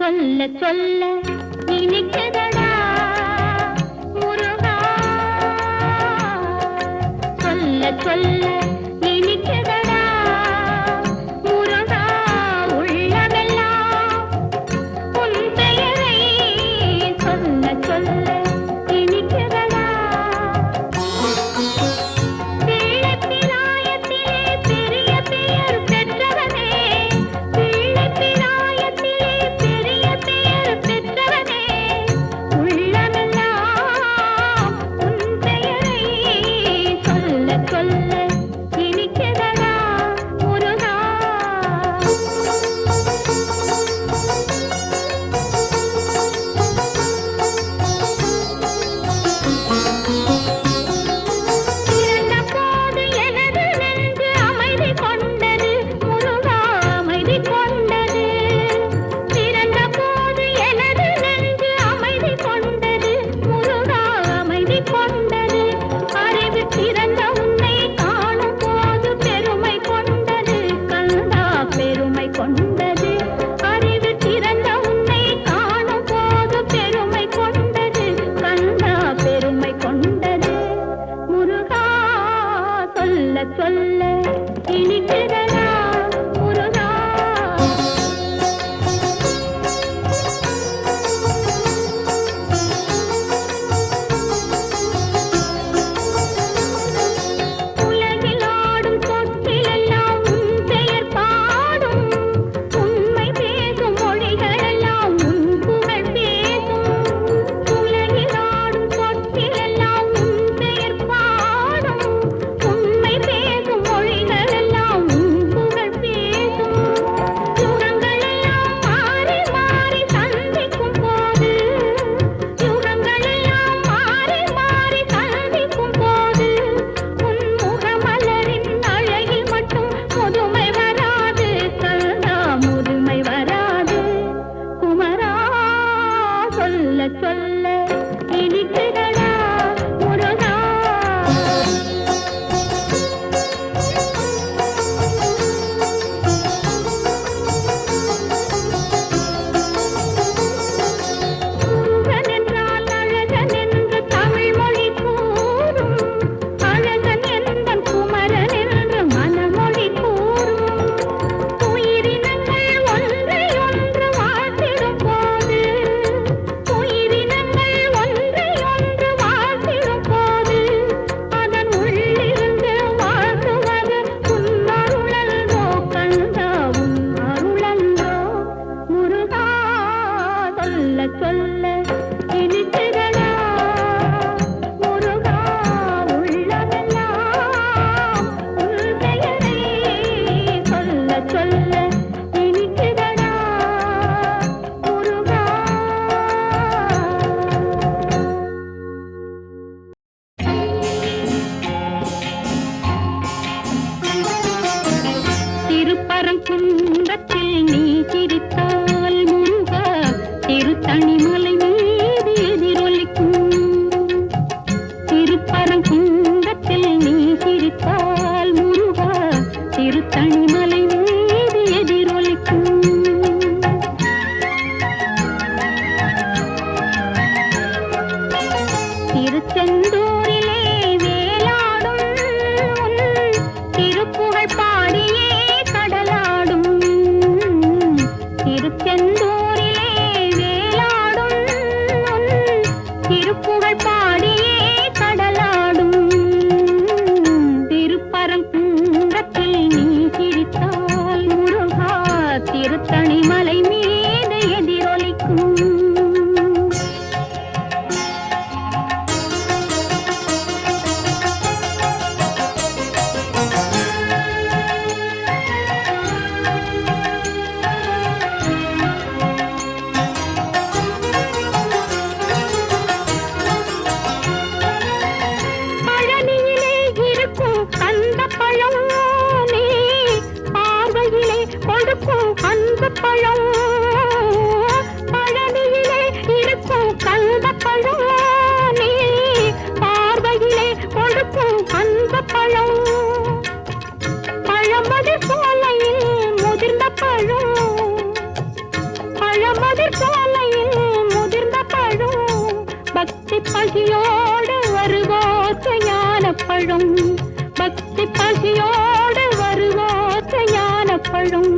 சொல்ல சொல்ல இனிக்குதடா முருகா, சொல்ல சொல்ல இனிக்குதடா முருகா, உள்ளமெல்லாம் உன் பெயரை சொல்ல சொல்ல இனிக்குதடா. பிள்ளைப்பிராயத்திலே பெரிய பெயர் பெற்றவனே, பிள்ளைப்பிராயத்திலே பெரிய பெயர் பெற்றவனே, உள்ளமெல்லாம் உன் பெயரை சொல்ல சொல்ல இனிக்குதடா முருகா. பிறந்தபோது எனது நெஞ்சு அமைதி கொண்டது முருகா, அமைதி கொண்டது. பிறந்தபோது எனது நெஞ்சு அமைதி கொண்டது முருகா, அமைதி கொண்டது. அறிவு பிறந்த உன்னை காணும் போது பெருமை கொண்டது கந்தா, பெருமை கொண்டது. அறிவு பிறந்த உன்னை காணும் போது பெருமை கொண்டது கந்தா, பெருமை கொண்டது. முருகா, சொல்ல சொல்ல இனிக்குதடா முருகா. உலகில் ஆடும் சொற்களெல்லாம் உன் பெயர் பாடும், உண்மை பேசும் மொழிகளெல்லாம் உன் புகழ் பேசும். உலகில் ஆடும் சொற்களெல்லாம் உன் பெயர் பாடும், உண்மை பேசும் மொழிகளெல்லாம் உன் புகழ் பேசும். யுகங்களெல்லாம் மாறி மாறி சந்திக்கும் போது, யுகங்களெல்லாம் மாறி மாறி சந்திக்கும் போது, உன் முகமலரின் அழகில் மட்டும் முதுமை வராது கந்தா, முதுமை வராது. குமரா, சொல்ல சொல்ல இனிக்குதடா முருகா. முருகன் என்றால் அழகன் என்று தமிழ் மொழி கூறும், அழகன் என்பன் குமரன் என்று மனமொழி கூறும். உயிரினங்கள் ஒன்றை ஒன்று வாழ்த்திடும் போது, உயிரினங்கள் ஒன்றை ஒன்று வாழ்த்திடும் போது, அதன் உள்ளிருந்து வாழ்த்துவது உன் அருளன்றோ கந்தா, உன் அருளன்றோ. முருகா, சொல்ல சொல்ல இனிக்குதடா முருகா, உள்ளமெல்லாம் உன் பெயரை சொல்ல சொல்ல இனிக்குதடா முருகா. திருப்பரங்குன்றத்தில் நீ சிரித்தால் முருகா, திருத்தணிமலை மீது எதிரொலிக்கும் மதிர் சோலையில் முதிர்ந்த பழம் பக்தி பசியோடு வருவோத்த ஞானப்பழம் பக்தி பசியோடு வருவோத்த ஞானப்பழம்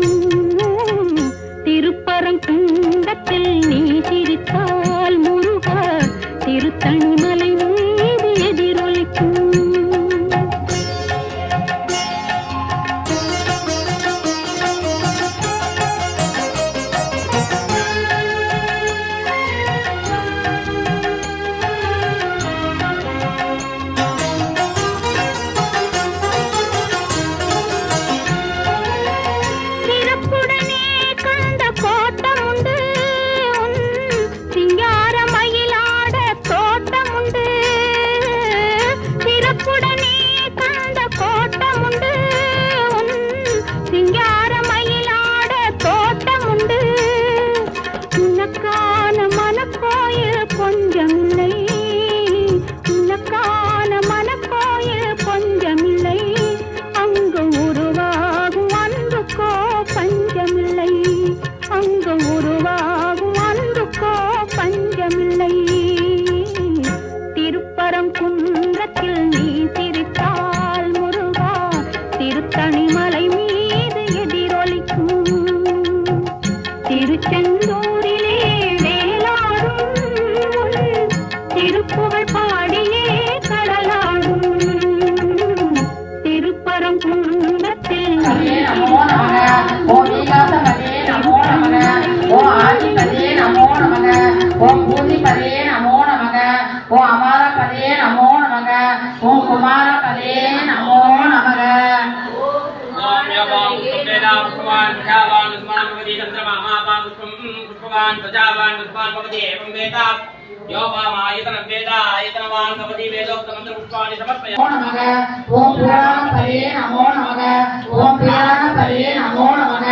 திருப்பரங்குன்றத்தில் நீ சிரித்தால் முருகா திருத்தணிமலை மீது எதிரொலிக்கும் திருப்பரங்குன்றத்தில் நீ சிரித்தால் முருகா திருத்தணிமலை மீது எதிரொலிக்கும் திருச்செந்தூரிலே வேலாடும் திருப்புகழ் பாடியே கடலாடும் திருப்பரங்குன்றத்தில் ஓம் பூதிபதே நமோ நமக ஓம் அமரபதே நமோ நமக ஓம் குமாரபதே நமோ நமக ஓம் யோகம் வேதா புஷ்பவான் பிரஜாவான் உஸ்மான் பவதி சந்திரமா மாபா புஷ்பவான் பிரஜாவான் உஸ்மான் பவதி ஏவம் வேதா யோகம் ஆயதனம் வேதா ஆயதனவான் பவதி வேதோக்த மந்திர புஷ்பாணி சமர்ப்பயாமி நமோ நமக ஓம் புராணபதே நமோ நமக ஓம் புராணபதே நமோ நமக